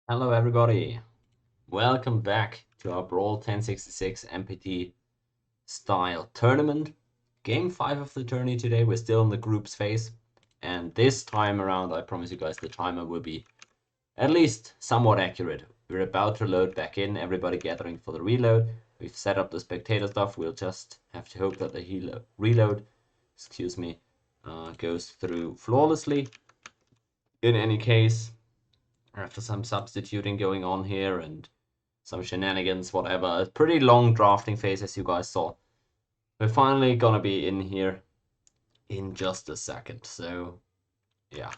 Hello everybody, welcome back to our Brawl 1066 MPT style tournament. Game 5 of the tourney today, we're still in the groups phase. And this time around, I promise you guys the timer will be at least somewhat accurate. We're about to load back in, everybody gathering for the reload. We've set up the spectator stuff, we'll just have to hope that the reload, goes through flawlessly. In any case, after some substituting going on here and some shenanigans, whatever. A pretty long drafting phase, as you guys saw. We're finally gonna be in here in just a second. So, yeah,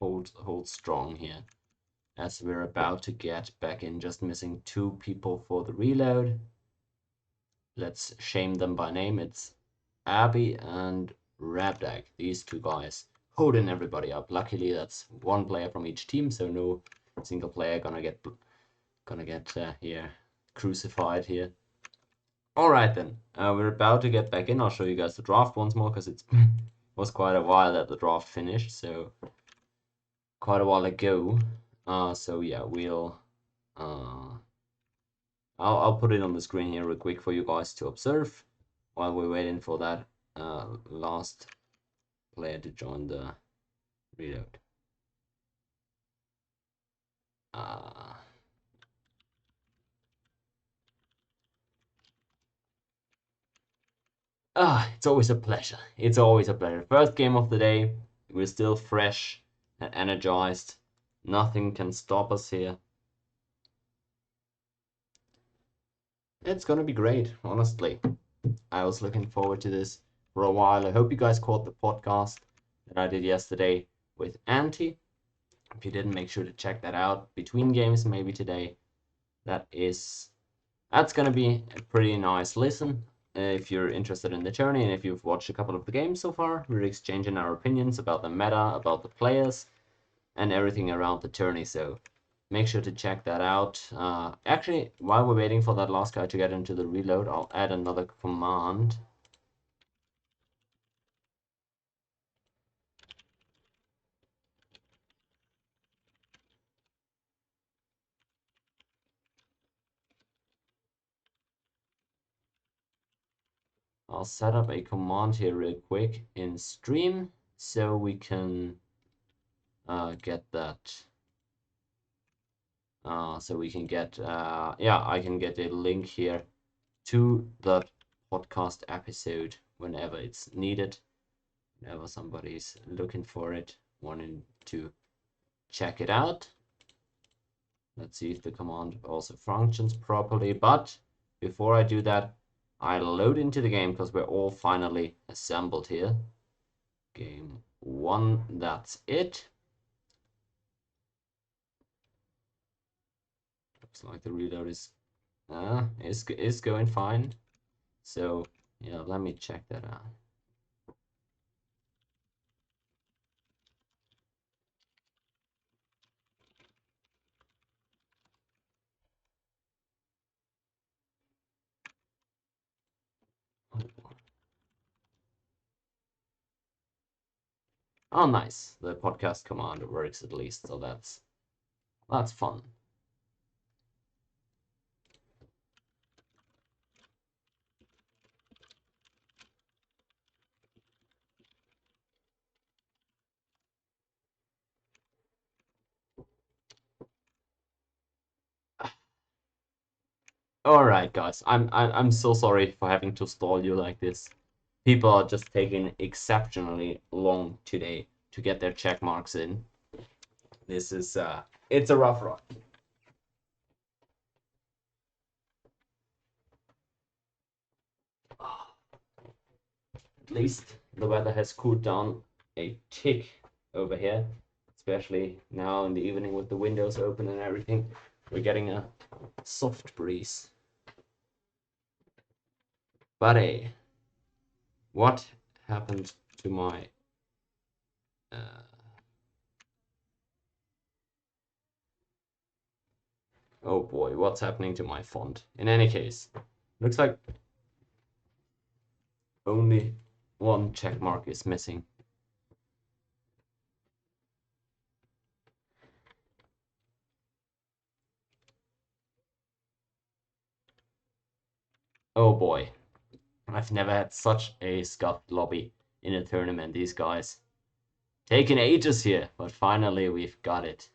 hold strong here, as we're about to get back in. Just missing two people for the reload. Let's shame them by name. It's Abby and Rabdag. These two guys holding everybody up. Luckily, that's one player from each team, so no single player gonna get here crucified here. Alright then, we're about to get back in. I'll show you guys the draft once more because it was quite a while that the draft finished, so quite a while ago. So yeah, I'll put it on the screen here real quick for you guys to observe while we're waiting for that last player to join the reload. Uh, it's always a pleasure. It's always a pleasure. First game of the day. We're still fresh and energized. Nothing can stop us here. It's gonna be great, honestly. I was looking forward to this for a while. I hope you guys caught the podcast that I did yesterday with Anti. If you didn't, make sure to check that out. Between games, maybe today. That's gonna be a pretty nice listen. If you're interested in the journey and if you've watched a couple of the games so far, we're exchanging our opinions about the meta, about the players, and everything around the tourney. So make sure to check that out. Actually, while we're waiting for that last guy to get into the reload, I'll add another command. I'll set up a command here real quick in stream so we can get that. I can get a link here to the podcast episode whenever it's needed, whenever somebody's looking for it, wanting to check it out. Let's see if the command also functions properly. But before I do that, I load into the game because we're all finally assembled here. Game 1, that's it. Looks like the reload is going fine. So yeah, let me check that out. Oh, nice. The podcast command works at least, so that's fun. All right, guys. I'm so sorry for having to stall you like this. People are just taking exceptionally long today to get their check marks in. This is it's a rough run. At least the weather has cooled down a tick over here, especially now in the evening with the windows open and everything. We're getting a soft breeze. But hey, what happened to my oh boy, what's happening to my font? In any case, looks like only one check mark is missing. Oh boy. I've never had such a scuffed lobby in a tournament. These guys taking ages here, but finally we've got it.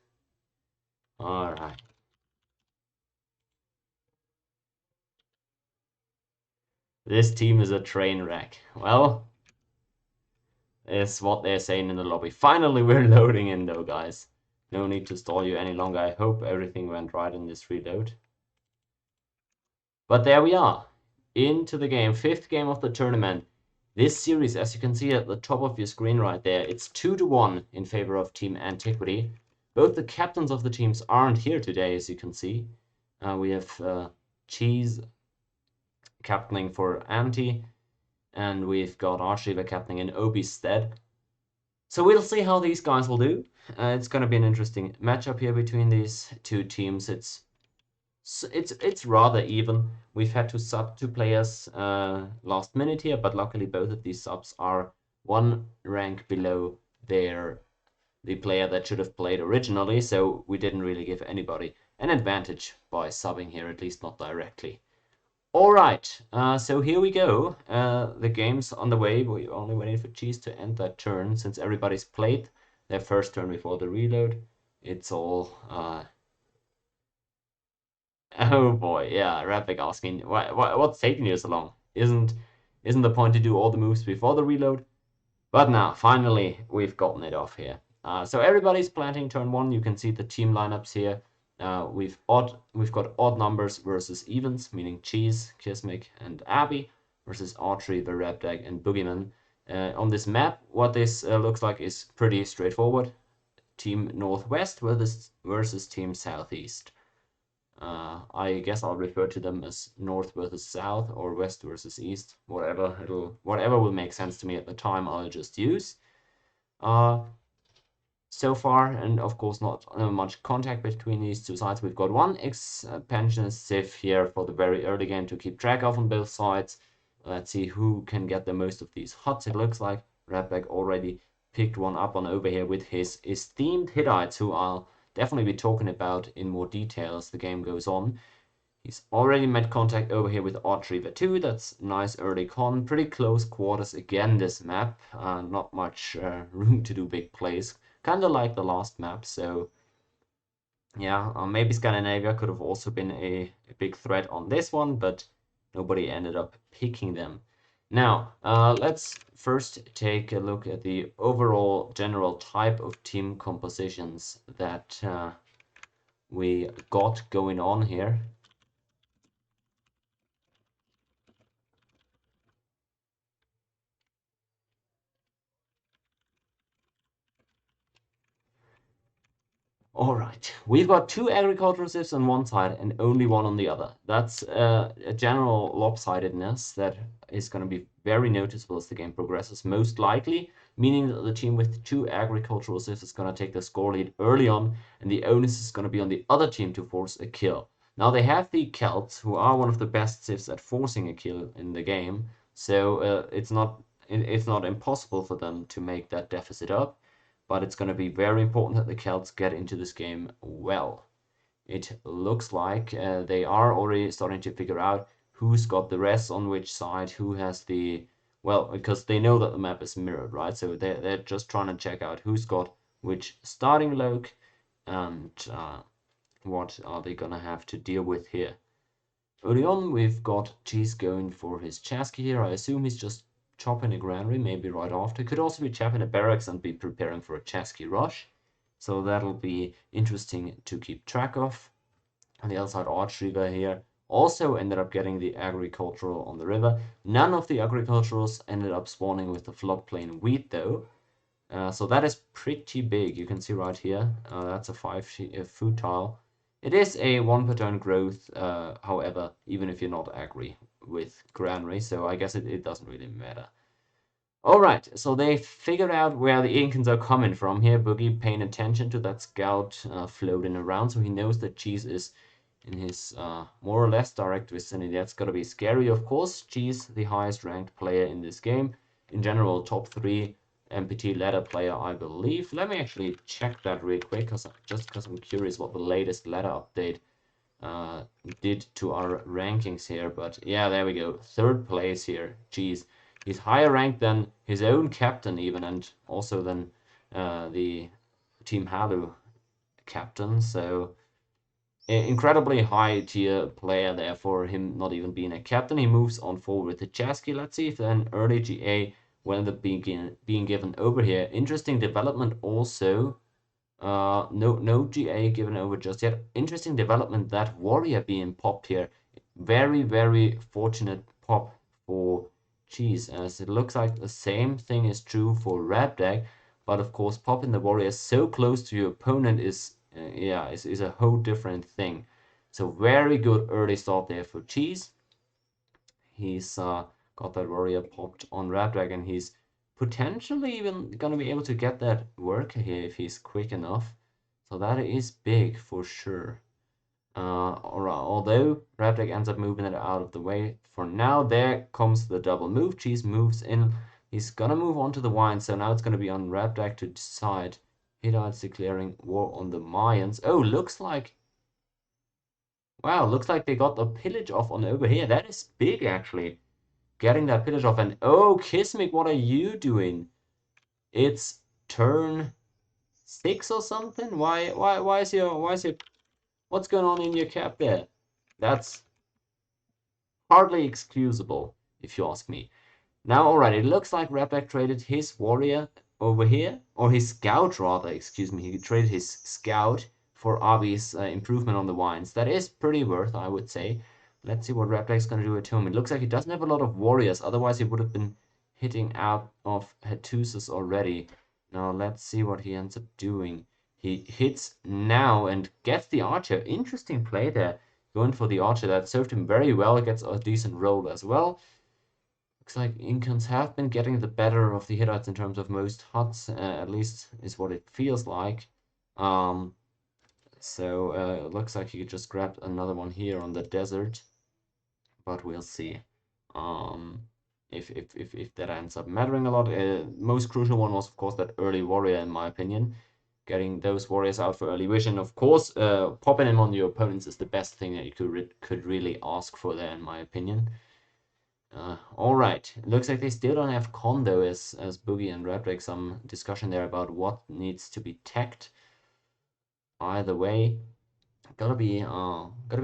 Alright. This team is a train wreck. Well, is what they're saying in the lobby. Finally, we're loading in though, guys. No need to stall you any longer. I hope everything went right in this reload. But there we are. Into the game. 5th game of the tournament. This series, as you can see at the top of your screen right there, it's 2-1 in favor of Team Antiquity. Both the captains of the teams aren't here today, as you can see. We have Cheese captaining for Anti, and we've got Archiever captaining in Obi's stead. So we'll see how these guys will do. It's going to be an interesting matchup here between these two teams. It's rather even. We've had to sub 2 players last minute here, but luckily both of these subs are 1 rank below the player that should have played originally, so we didn't really give anybody an advantage by subbing here, at least not directly. Alright, so here we go. The game's on the way. We're only waiting for Cheese to end that turn, since everybody's played their first turn before the reload. It's all... Oh boy, yeah, Rapik asking, what's taking you so long? Isn't the point to do all the moves before the reload? But now, finally, we've gotten it off here. So everybody's planting turn 1. You can see the team lineups here. We've got odd numbers versus evens, meaning Cheese, Kismic, and Abby, versus Autry, the Reptag, and Boogeyman. On this map, what this looks like is pretty straightforward. Team Northwest versus Team Southeast. I guess I'll refer to them as North versus South or West versus East, whatever will make sense to me at the time. I'll just use. So far, and of course not much contact between these two sides. We've got 1 expansionist Civ here for the very early game to keep track of on both sides. Let's see who can get the most of these huts. It looks like Redback already picked one up on over here with his esteemed Hittites, who I'll definitely be talking about in more detail as the game goes on. He's already made contact over here with Oddreaver 2. That's nice early con. Pretty close quarters again this map. Not much room to do big plays. Kind of like the last map, so yeah, maybe Scandinavia could have also been a big threat on this one, but nobody ended up picking them. Now, let's first take a look at the overall general type of team compositions that we got going on here. Alright, we've got 2 agricultural civs on one side and only 1 on the other. That's a general lopsidedness that is going to be very noticeable as the game progresses, most likely, meaning that the team with 2 agricultural civs is going to take the score lead early on, and the onus is going to be on the other team to force a kill. Now they have the Celts, who are one of the best civs at forcing a kill in the game, so it's not impossible for them to make that deficit up. But it's going to be very important that the Celts get into this game well. It looks like they are already starting to figure out who's got the rest on which side, who has the... Well, because they know that the map is mirrored, right? So they're just trying to check out who's got which starting loc and what are they going to have to deal with here. Early on, we've got Cheese going for his Chasqui here. I assume he's just chopping a granary, maybe right after. Could also be chopping a barracks and be preparing for a Chasqui rush. So that'll be interesting to keep track of. On the other side, Archriver here also ended up getting the agricultural on the river. None of the agriculturals ended up spawning with the floodplain wheat though. So that is pretty big. You can see right here, that's a 5 food tile. It is a 1 per turn growth, however, even if you're not agri with granary, so I guess it doesn't really matter. Alright, so they figured out where the Incans are coming from here. Boogie paying attention to that scout floating around, so he knows that Cheese is in his more or less direct vicinity. That's gotta be scary, of course. Cheese, the highest ranked player in this game. In general, top 3 MPT ladder player, I believe. Let me actually check that real quick, just because I'm curious what the latest ladder update did to our rankings here. But yeah, there we go. 3rd place here. Jeez. He's higher ranked than his own captain even, and also than the Team Halu captain. So incredibly high tier player there for him not even being a captain. He moves on forward with the Chasqui. Let's see if an early GA will end up being given over here. Interesting development also. No GA given over just yet. Interesting development, that warrior being popped here. Very fortunate pop for Cheese, as it looks like the same thing is true for Red Deck, but of course popping the warrior so close to your opponent is a whole different thing. So very good early start there for Cheese. He's got that warrior popped on Red Deck, and he's potentially even gonna be able to get that worker here if he's quick enough. So that is big for sure. Although Raptek ends up moving it out of the way for now. There comes the double move. Cheese moves in. He's gonna move on to the wine, so now it's gonna be on Raptek to decide. Hittites declaring war on the Mayans. Oh, looks like they got the pillage off on over here. That is big actually. Getting that pillage off, and oh, Kismic, what are you doing? It's turn 6 or something? Why is your what's going on in your cap there? That's hardly excusable, if you ask me. Now, alright, it looks like Raptek traded his warrior over here, or his scout rather, excuse me. He traded his scout for Avi's improvement on the wines. That is pretty worth, I would say. Let's see what Raptek's going to do at home. It looks like he doesn't have a lot of warriors, otherwise he would have been hitting out of Hattusis already. Now, let's see what he ends up doing. He hits now and gets the archer. Interesting play there. Going for the archer. That served him very well. Gets a decent roll as well. Looks like Incans have been getting the better of the Hittites in terms of most huts. At least is what it feels like. So it looks like he just grabbed another one here on the desert. But we'll see. If that ends up mattering a lot. Most crucial one was, of course, that early warrior, in my opinion. Getting those warriors out for early vision. Of course, popping him on your opponents is the best thing that you could really ask for there, in my opinion. Alright, it looks like they still don't have con though, as Boogie and Raptek. Some discussion there about what needs to be teched. Either way, gotta be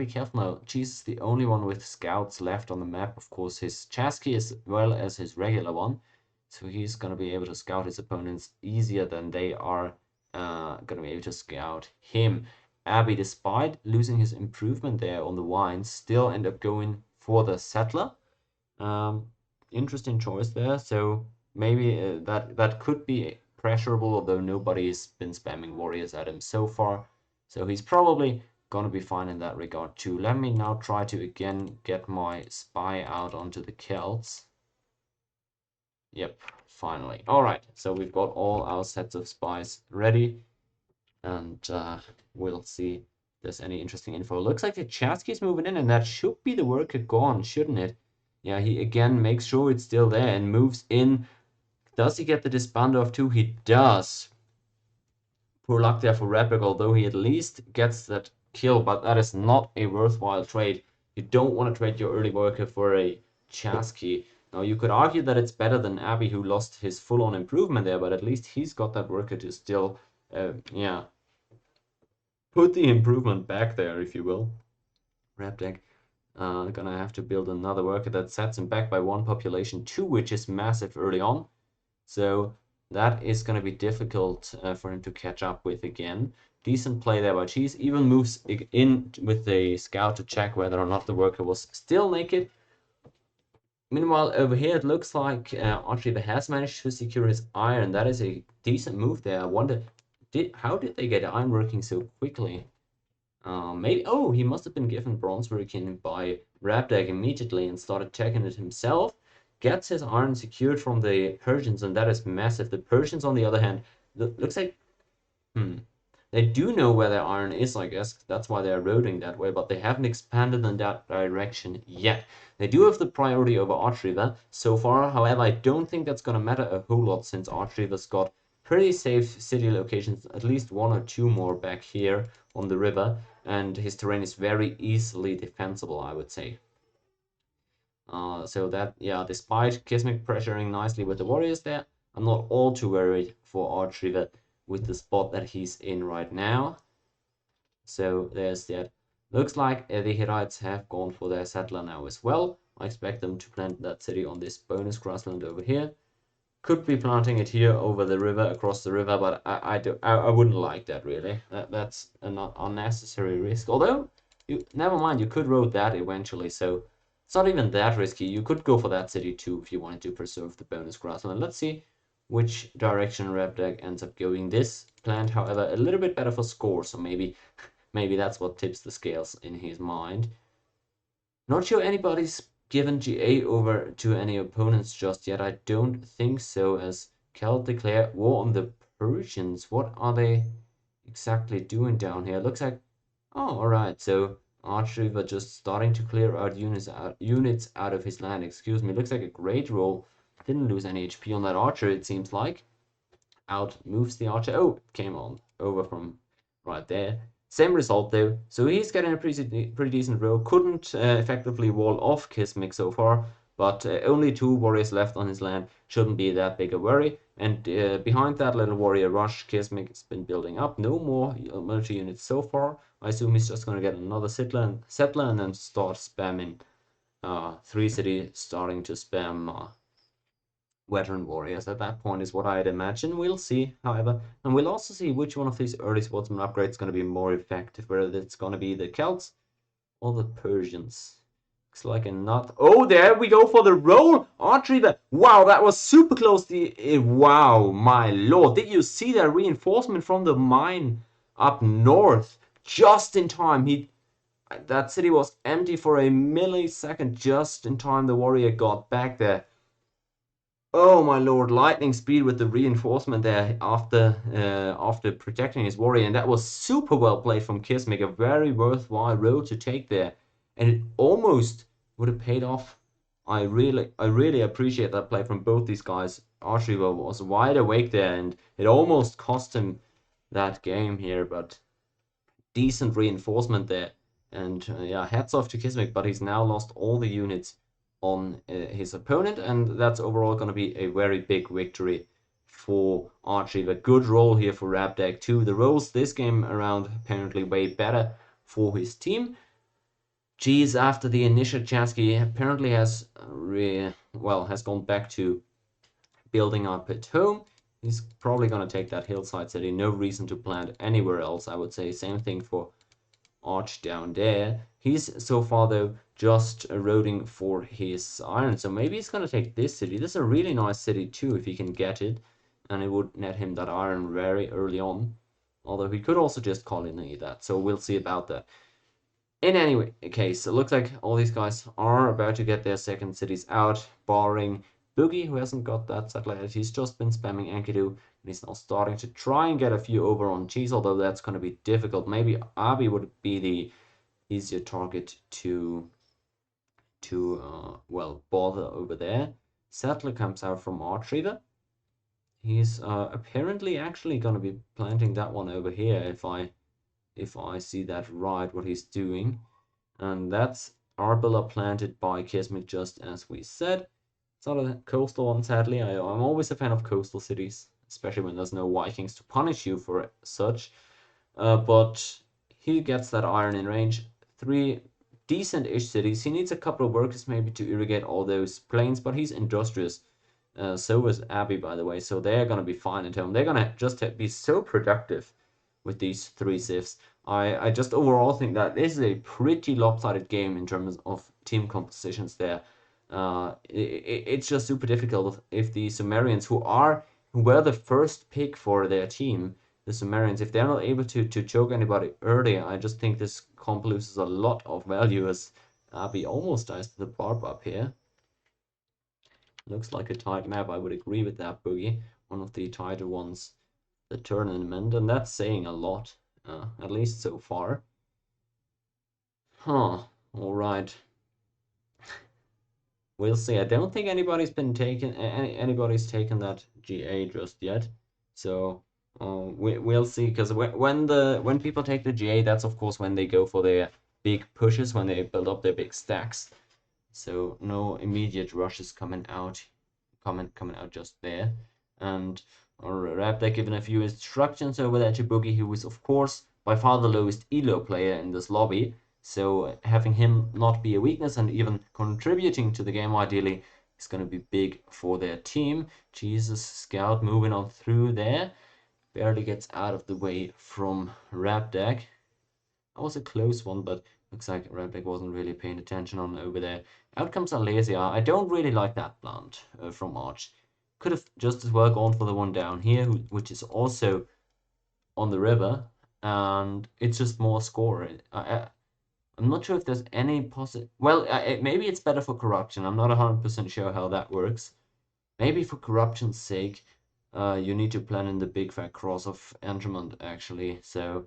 careful now. Cheese is the only one with scouts left on the map. Of course, his Chasqui as well as his regular one, so he's gonna be able to scout his opponents easier than they are gonna be able to scout him. Abby, despite losing his improvement there on the wine, still end up going for the settler. Interesting choice there. So maybe that could be pressurable, although nobody's been spamming warriors at him so far. So he's probably gonna be fine in that regard too. Let me now try to again get my spy out onto the Celts. Yep, finally. Alright, so we've got all our sets of spies ready. And we'll see if there's any interesting info. Looks like the Chasqui's moving in, and that should be the worker gone, shouldn't it? Yeah, he again makes sure it's still there and moves in. Does he get the disbander of 2? He does. Poor luck there for Raptek, although he at least gets that kill, but that is not a worthwhile trade. You don't want to trade your early worker for a Chasqui. Now, you could argue that it's better than Abby, who lost his full-on improvement there, but at least he's got that worker to still, yeah, put the improvement back there, if you will. Raptek gonna have to build another worker that sets him back by 1 population 2, which is massive early on. So that is going to be difficult for him to catch up with again. Decent play there by Cheese. Even moves in with the scout to check whether or not the worker was still naked. Meanwhile, over here it looks like Archie has managed to secure his iron. That is a decent move there. I wonder, how did they get iron working so quickly? Maybe, oh, he must have been given Bronze Hurricane by Raptek immediately and started checking it himself. Gets his iron secured from the Persians, and that is massive. The Persians, on the other hand, looks like, they do know where their iron is, I guess. That's why they're roading that way, but they haven't expanded in that direction yet. They do have the priority over Archriver so far. However, I don't think that's going to matter a whole lot, since Archriver's got pretty safe city locations, at least 1 or 2 more back here on the river, and his terrain is very easily defensible, I would say. So that, yeah, despite Kismet pressuring nicely with the warriors there, I'm not all too worried for Archriver with the spot that he's in right now. So there's that. Looks like the Hittites have gone for their settler now as well. I expect them to plant that city on this bonus grassland over here. Could be planting it here over the river, across the river, but I wouldn't like that really. That's an unnecessary risk. Although, never mind, you could road that eventually, so it's not even that risky. You could go for that city too if you wanted to preserve the bonus grassland. Let's see which direction Rebdeck ends up going. This plant, however, a little bit better for score, so maybe that's what tips the scales in his mind. Not sure anybody's given GA over to any opponents just yet. I don't think so, as Cal declare war on the Persians. What are they exactly doing down here? Looks like, oh, alright, so Archriver just starting to clear out units out of his land. Excuse me. Looks like a great roll. Didn't lose any HP on that archer, it seems like. Out moves the archer. Oh, it came on over from right there. Same result though, so he's getting a pretty decent roll. Couldn't effectively wall off Kismet so far, but only 2 warriors left on his land. Shouldn't be that big a worry. And behind that little warrior rush, Kismet has been building up. No more military units so far. I assume he's just going to get another settler and then start spamming 3 cities, starting to spam veteran warriors at that point is what I'd imagine. We'll see, however, and we'll also see which one of these early sportsman upgrades is going to be more effective, whether it's going to be the Celts or the Persians. Looks like a not. Oh, there we go for the roll. Archriver. Wow, that was super close. Wow, my lord. Did you see that reinforcement from the mine up north? Just in time. That city was empty for a millisecond. Just in time the warrior got back there. Oh my lord, lightning speed with the reinforcement there after protecting his warrior, and that was super well played from Kismet, a very worthwhile road to take there, and it almost would have paid off. I really appreciate that play from both these guys. Archriver was wide awake there, and it almost cost him that game here, but decent reinforcement there, and yeah, hats off to Kismet, but he's now lost all the units on his opponent, and that's overall going to be a very big victory for Archriver. Good roll here for Rebdeck too. The rolls this game around apparently way better for his team. Geez, after the initial Chasky apparently has gone back to building up at home. He's probably going to take that hillside city. No reason to plant anywhere else, I would say. Same thing for Arch down there. He's so far though just eroding for his iron, so maybe he's gonna take this city. This is a really nice city too if he can get it, and it would net him that iron very early on, although he could also just colony that, so we'll see about that. In any case, it looks like all these guys are about to get their second cities out, barring Boogie, who hasn't got that satellite. He's just been spamming Enkidu, and he's now starting to try and get a few over on Cheese, although that's going to be difficult. Maybe Abi would be the easier target to bother over there. Settler comes out from Archriver. He's apparently actually going to be planting that one over here if I see that right, what he's doing. And that's Arbella planted by Kismet, just as we said. It's not a coastal one, sadly. I'm always a fan of coastal cities, especially when there's no Vikings to punish you for such. But he gets that iron in range. 3 decent-ish cities. He needs a couple of workers maybe to irrigate all those plains, but he's industrious. So is Abby, by the way, so they're going to be fine at home. They're going to just be so productive with these 3 civs. I just overall think that this is a pretty lopsided game in terms of team compositions there. It's just super difficult if the Sumerians, who were the first pick for their team, the Sumerians, if they're not able to choke anybody early, I just think this comp loses a lot of value, as Abi almost dies to the barb up here. Looks like a tight map. I would agree with that, Boogie. One of the tighter ones, the tournament, and that's saying a lot, at least so far. Huh, alright. We'll see. I don't think anybody's taken that GA just yet. So we'll see, because when people take the GA, that's of course when they go for their big pushes, when they build up their big stacks. So no immediate rushes coming out just there. And Raptor given a few instructions over there to Boogie, who is of course by far the lowest elo player in this lobby. So having him not be a weakness and even contributing to the game ideally is going to be big for their team. Jesus, Scout moving on through there. Barely gets out of the way from Rapdag. That was a close one, but looks like Rapdag wasn't really paying attention on over there. Out comes Alesia. I don't really like that plant from Arch. Could have just as well gone for the one down here, which is also on the river, and it's just more score. I'm not sure if there's any well, maybe it's better for corruption. I'm not 100% sure how that works. Maybe for corruption's sake, you need to plan in the big fat cross of Entrament, actually. So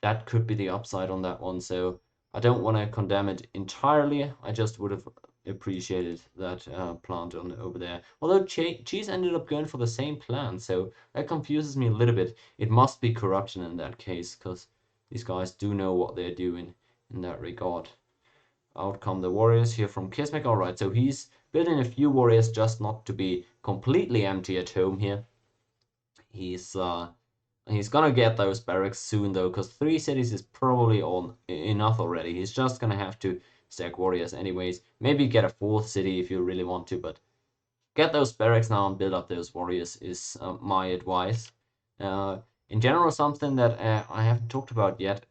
that could be the upside on that one. So I don't want to condemn it entirely. I just would have appreciated that plant on over there. Although Cheese ended up going for the same plan, so that confuses me a little bit. It must be corruption in that case, because these guys do know what they're doing in that regard. Out come the warriors here from Kismek. Alright, so he's building a few warriors just not to be completely empty at home here. He's gonna get those barracks soon though, because 3 cities is probably enough already. He's just gonna have to stack warriors anyways. Maybe get a 4th city if you really want to, but get those barracks now and build up those warriors is my advice. In general, something that I haven't talked about yet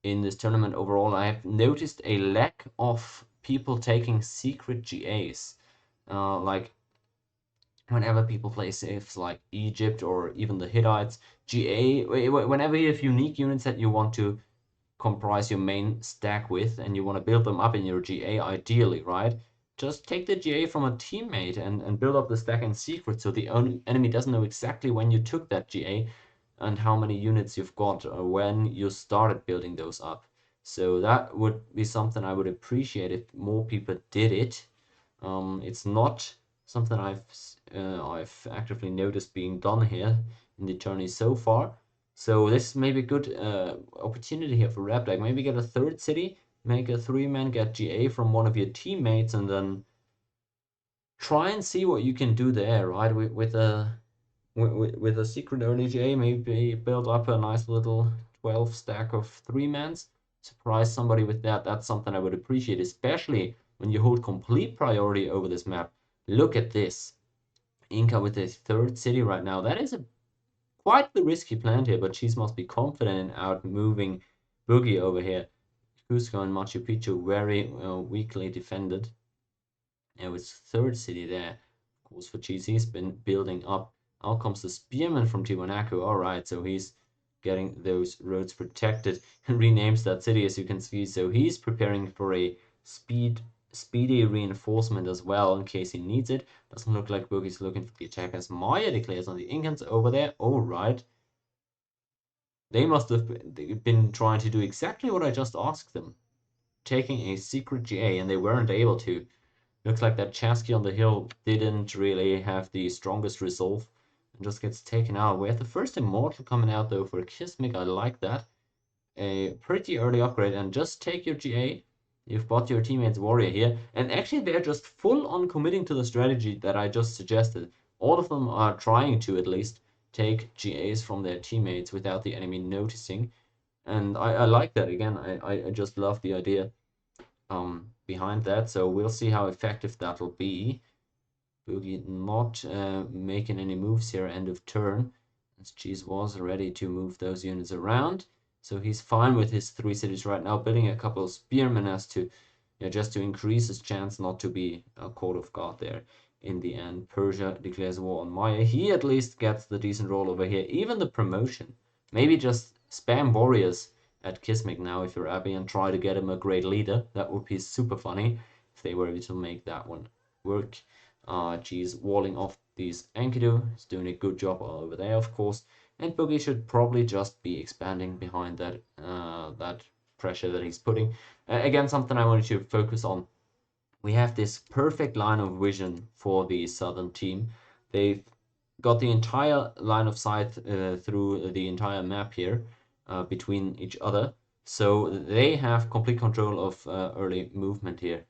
in this tournament overall, I have noticed a lack of people taking secret GAs. Like whenever people play saves like Egypt or even the Hittites, GA, whenever you have unique units that you want to comprise your main stack with and you want to build them up in your GA ideally, right? Just take the GA from a teammate and build up the stack in secret so the enemy doesn't know exactly when you took that GA and how many units you've got when you started building those up. So that would be something I would appreciate if more people did it. It's not something I've actively noticed being done here in the tourney so far. So this may be a good opportunity here for Rapdag. Maybe get a 3rd city, make a 3-man, get GA from one of your teammates, and then try and see what you can do there, right? With a secret early GA, maybe build up a nice little 12 stack of 3-mans. Surprise somebody with that. That's something I would appreciate, especially when you hold complete priority over this map. Look at this. Inca with a 3rd city right now. That is quite the risky plan here, but Cheese must be confident in out moving Boogie over here. Cusco and Machu Picchu very weakly defended. And with 3rd city there, of course, for Cheese, he's been building up. Out comes the Spearman from Tiwanaku. Alright, so he's getting those roads protected and renames that city, as you can see. So he's preparing for a speedy reinforcement as well in case he needs it. Doesn't look like Boogie's looking for the attackers. Maya declares on the Incans over there. Alright. They must have been trying to do exactly what I just asked them. Taking a secret GA, and they weren't able to. Looks like that Chasky on the hill didn't really have the strongest resolve and just gets taken out. We have the first Immortal coming out though for Kismic. I like that. A pretty early upgrade, and just take your GA. You've got your teammate's warrior here, and actually they're just full on committing to the strategy that I just suggested. All of them are trying to at least take GAs from their teammates without the enemy noticing, and I like that. Again, I just love the idea behind that, so we'll see how effective that'll be. Boogie not making any moves here end of turn, as Cheese was ready to move those units around. So he's fine with his 3 cities right now, building a couple of spearmen as to, just to increase his chance not to be caught off guard there. In the end, Persia declares war on Maya. He at least gets the decent roll over here, even the promotion. Maybe just spam warriors at Kismek now if you're Abby and try to get him a great leader. That would be super funny if they were able to make that one work. She's walling off these Enkidu. He's doing a good job over there, of course. And Boogie should probably just be expanding behind that that pressure that he's putting. Again, something I wanted to focus on. We have this perfect line of vision for the southern team. They've got the entire line of sight through the entire map here between each other. So they have complete control of early movement here.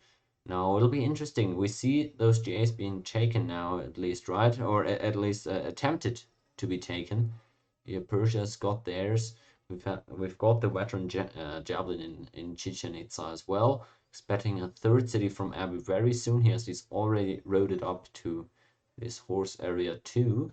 Now it'll be interesting. We see those GAs being taken now, at least, right? Or at least attempted to be taken. Here, Persia's got theirs. We've got the veteran Javelin in Chichen Itza as well. Expecting a third city from Abu very soon. He's already rode it up to this horse area too.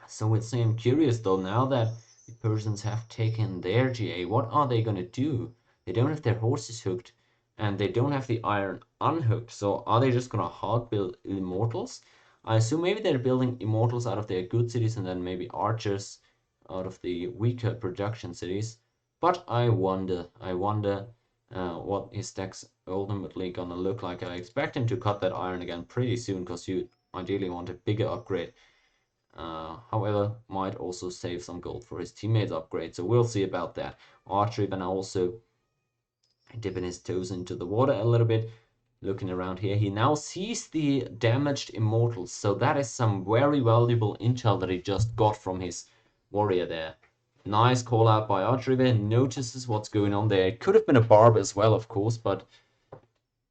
So I'm curious though, now that the Persians have taken their GA, what are they gonna do? They don't have their horses hooked, and they don't have the iron unhooked. So are they just gonna hard build immortals? I assume maybe they're building immortals out of their good cities and then maybe archers out of the weaker production cities. But I wonder what his deck's ultimately gonna look like. I expect him to cut that iron again pretty soon because you ideally want a bigger upgrade. However, might also save some gold for his teammates upgrade, so we'll see about that. Archery then also dipping his toes into the water a little bit, looking around here. He now sees the damaged immortals, so that is some very valuable intel that he just got from his warrior there. Nice call out by Archery. Notices what's going on there. It could have been a barb as well, of course, but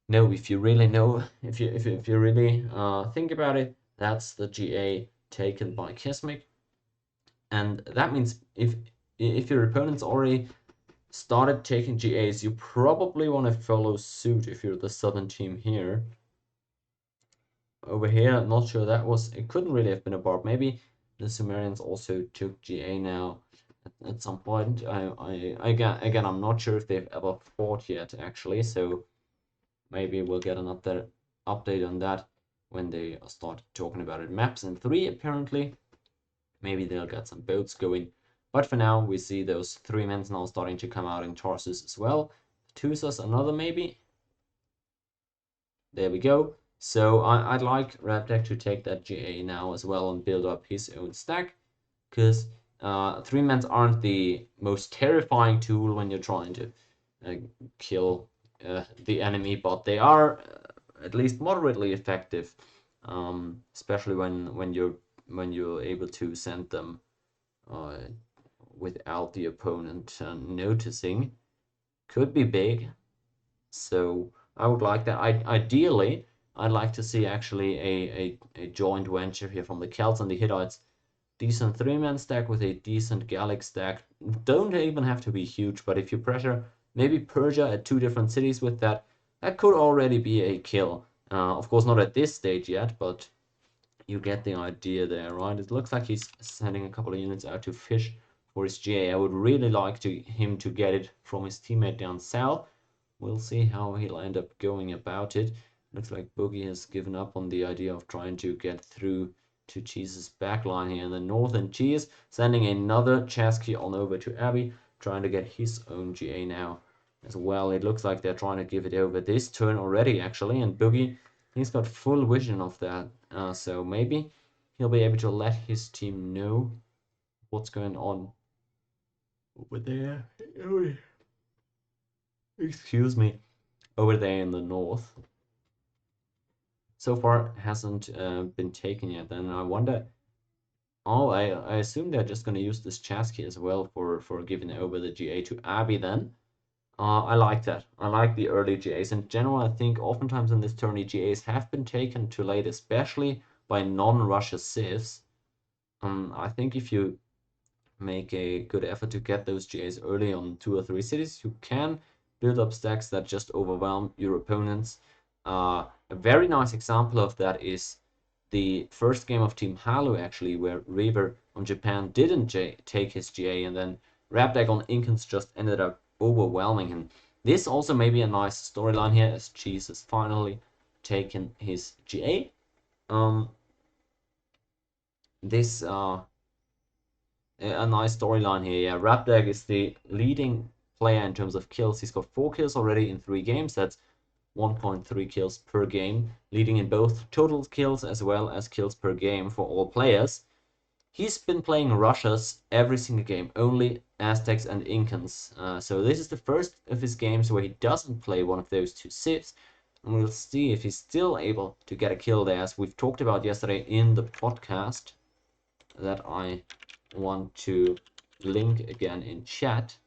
no, if you really know, if you really think about it, that's the GA taken by Kismic. And that means if your opponent's already started taking GAs, you probably want to follow suit if you're the southern team here. Over here, not sure that was, it couldn't really have been a barb. Maybe the Sumerians also took GA now at some point. Again, I'm not sure if they've ever fought yet, actually, so maybe we'll get an update on that when they start talking about it. Maps in 3, apparently. Maybe they'll get some boats going. But for now, we see those 3 men now starting to come out in Tarsus as well. Tusas, another maybe. There we go. So I'd like Rabdeck to take that GA now as well and build up his own stack. Because 3 men aren't the most terrifying tool when you're trying to kill the enemy, but they are at least moderately effective, especially when you're able to send them without the opponent noticing. Could be big, so I would like that. Ideally, I'd like to see actually a joint venture here from the Celts and the Hittites. Decent 3-man stack with a decent Gallic stack. Don't even have to be huge, but if you pressure maybe Persia at 2 different cities with that, that could already be a kill. Of course, not at this stage yet, but you get the idea there, right? It looks like he's sending a couple of units out to fish for his GA. I would really like him to get it from his teammate down south. We'll see how he'll end up going about it. Looks like Boogie has given up on the idea of trying to get through to Cheese's backline here in the north, and Cheese sending another Chasqui on over to Abby, trying to get his own GA now as well. It looks like they're trying to give it over this turn already, actually, and Boogie, he's got full vision of that, so maybe he'll be able to let his team know what's going on over there. Excuse me, over there in the north. So far hasn't been taken yet, and I wonder. Oh, I assume they're just going to use this Chasqui as well for giving over the GA to Abby then. I like that. I like the early GAs. In general, I think oftentimes in this tourney, GAs have been taken too late, especially by non-Russia civs. I think if you make a good effort to get those GAs early on 2 or 3 cities, you can build up stacks that just overwhelm your opponents. A very nice example of that is the first game of Team Halu, actually, where Reaver on Japan didn't take his GA, and then Rabdeck on Incans just ended up overwhelming him. This also may be a nice storyline here, as Cheese has finally taken his GA. This a nice storyline here. Yeah, Rabdeck is the leading player in terms of kills. He's got 4 kills already in 3 games. That's 1.3 kills per game, leading in both total kills as well as kills per game for all players. He's been playing Russias every single game, only Aztecs and Incans. So this is the first of his games where he doesn't play one of those 2 civs. and we'll see if he's still able to get a kill there, as we've talked about yesterday in the podcast that I want to link again in chat.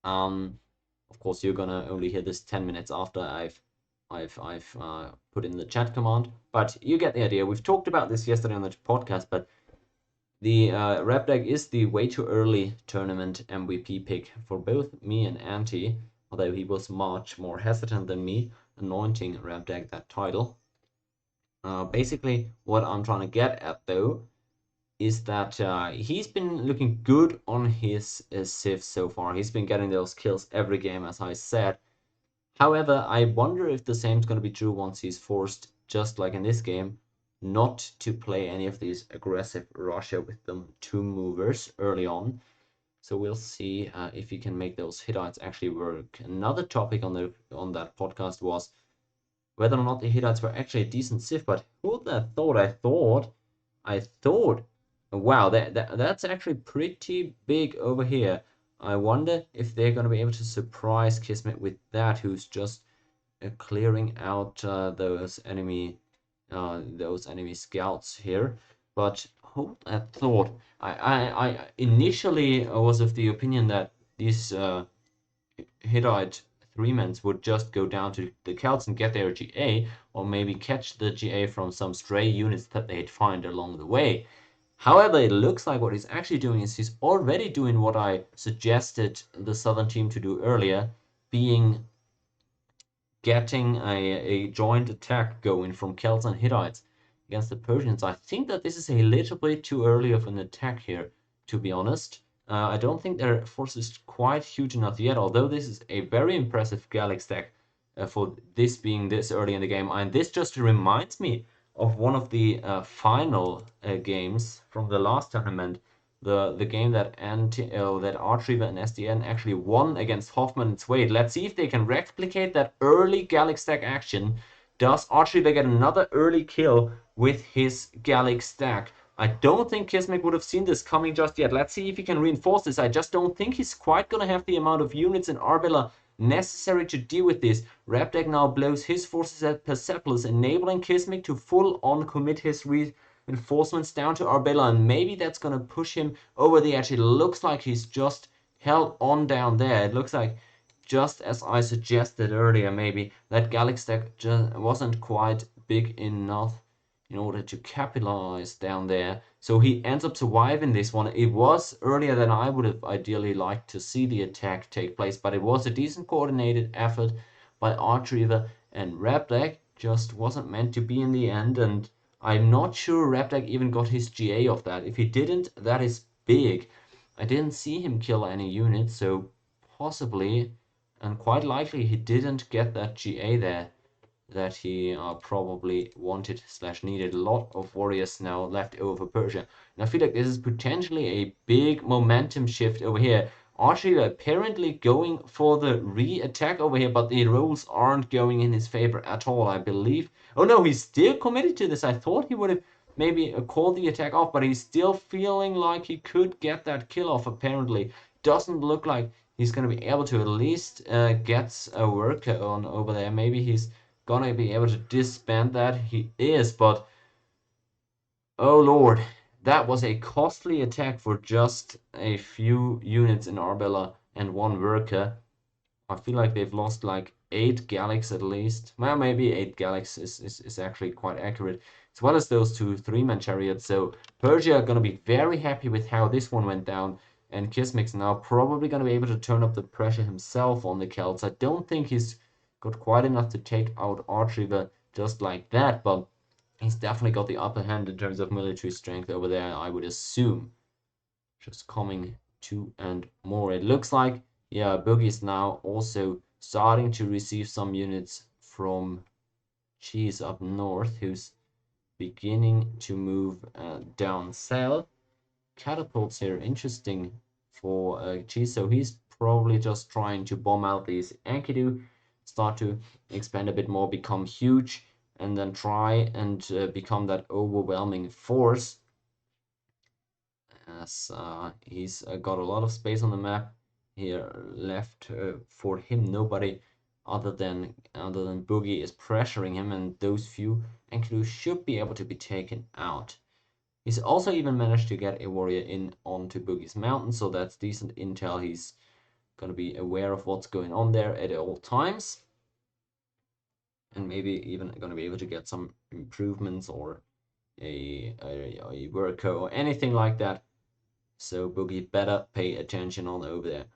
Of course, you're gonna only hear this 10 minutes after I've put in the chat command, but you get the idea. We've talked about this yesterday on the podcast, but the Repdeck is the way too early tournament MVP pick for both me and Anti, although he was much more hesitant than me, anointing Repdeck that title. Basically, what I'm trying to get at though is that he's been looking good on his Civ so far. He's been getting those kills every game, as I said. However, I wonder if the same is going to be true once he's forced, just like in this game, not to play any of these aggressive Russia with them two movers early on. So we'll see if he can make those Hittites actually work. Another topic on that podcast was whether or not the Hittites were actually a decent Civ, but who would have thought? I thought, wow, that's actually pretty big over here. I wonder if they're going to be able to surprise Kismet with that, who's just clearing out those enemy scouts here. But hold that thought. I initially was of the opinion that these Hittite three-mans would just go down to the Celts and get their GA, or maybe catch the GA from some stray units that they'd find along the way. However, it looks like what he's actually doing is he's already doing what I suggested the Southern team to do earlier, being getting a joint attack going from Celts and Hittites against the Persians. I think that this is a little bit too early of an attack here, to be honest. I don't think their force is quite huge enough yet, although this is a very impressive Gallic stack for this being this early in the game. And this just reminds me of one of the final games from the last tournament, the game that Archreaver and SDN actually won against Hoffman and Swade. Let's see if they can replicate that early Gallic stack action. Does Archreaver get another early kill with his Gallic stack? I don't think Kismet would have seen this coming just yet. Let's see if he can reinforce this. I just don't think he's quite going to have the amount of units in Arbela necessary to deal with this. Repdeck now blows his forces at Persepolis, enabling Kismet to full-on commit his reinforcements down to Arbela, and maybe that's going to push him over the edge. It looks like he's just held on down there. It looks like, just as I suggested earlier, maybe that Gallic stack just wasn't quite big enough in order to capitalize down there. So he ends up surviving this one. It was earlier than I would have ideally liked to see the attack take place, but it was a decent coordinated effort by Archreaver, and Repdeck just wasn't meant to be in the end, and I'm not sure Repdeck even got his GA of that. If he didn't, that is big. I didn't see him kill any units, so possibly and quite likely he didn't get that GA there that he probably wanted / needed. A lot of warriors now left over for Persia. And I feel like this is potentially a big momentum shift over here. Archreaver apparently going for the re-attack over here, but the rolls aren't going in his favor at all, I believe. Oh no, he's still committed to this. I thought he would have maybe called the attack off, but he's still feeling like he could get that kill off, apparently. Doesn't look like he's going to be able to at least get a work on over there. Maybe he's gonna be able to disband that. He is, but oh lord, that was a costly attack for just a few units in Arbela and one worker. I feel like they've lost like 8 Gallics at least. Well, maybe 8 Gallics is actually quite accurate, as well as those 2 3-man chariots. So Persia are gonna be very happy with how this one went down, and Kismet's now probably gonna be able to turn up the pressure himself on the Celts. I don't think he's got quite enough to take out Archreaver just like that, but he's definitely got the upper hand in terms of military strength over there, I would assume. Just coming to and more. It looks like, yeah, Boogie's now also starting to receive some units from Cheese up north, who's beginning to move down south. Catapults here, interesting for Cheese, so he's probably just trying to bomb out these Enkidu, start to expand a bit more, become huge, and then try and become that overwhelming force, as he's got a lot of space on the map here left for him. Nobody other than Boogie is pressuring him, and those few Enkidu should be able to be taken out. He's also even managed to get a warrior in onto Boogie's mountain, so that's decent intel. He's going to be aware of what's going on there at all times, and maybe even going to be able to get some improvements or a worker or anything like that. So Boogie better pay attention on over there.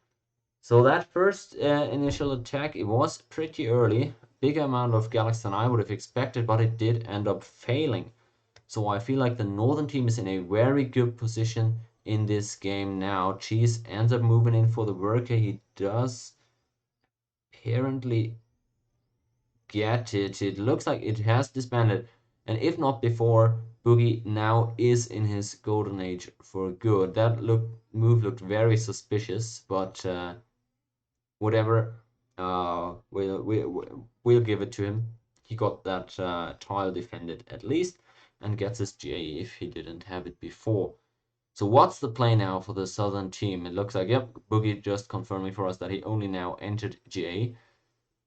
So that first initial attack, it was pretty early, bigger amount of Galaxy than I would have expected, but it did end up failing. So I feel like the Northern team is in a very good position in this game now. Cheese ends up moving in for the worker. He does apparently get it. It looks like it has disbanded. And if not before, Boogie now is in his golden age for good. That move looked very suspicious, but whatever. We'll give it to him. He got that tile defended at least, and gets his GA if he didn't have it before. So what's the play now for the Southern team? It looks like, yep, Boogie just confirming for us that he only now entered GA.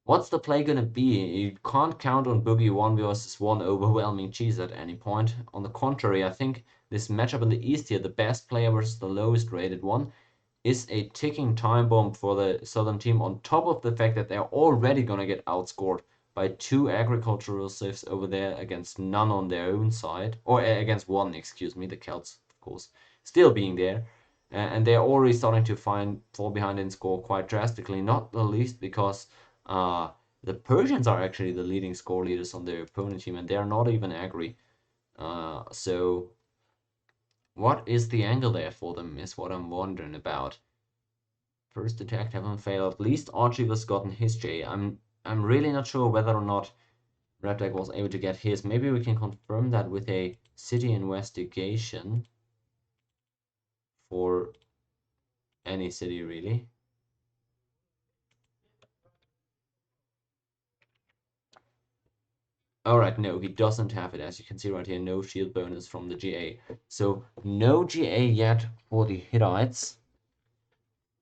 What's the play gonna be? You can't count on Boogie 1 versus 1 overwhelming Cheese at any point. On the contrary, I think this matchup in the East here, the best player versus the lowest rated one, is a ticking time bomb for the Southern team, on top of the fact that they're already gonna get outscored by 2 agricultural civs over there against none on their own side, or against 1, excuse me, the Celts, of course, still being there. And they're already starting to fall behind in score quite drastically, not the least because the Persians are actually the leading score leaders on their opponent team, and they're not even agri. So what is the angle there for them is what I'm wondering about. First attack haven't failed. At least Archie has gotten his J. I'm really not sure whether or not Reptech was able to get his. Maybe we can confirm that with a city investigation for any city really. Alright, no, he doesn't have it. As you can see right here, no shield bonus from the GA. So no GA yet for the Hittites.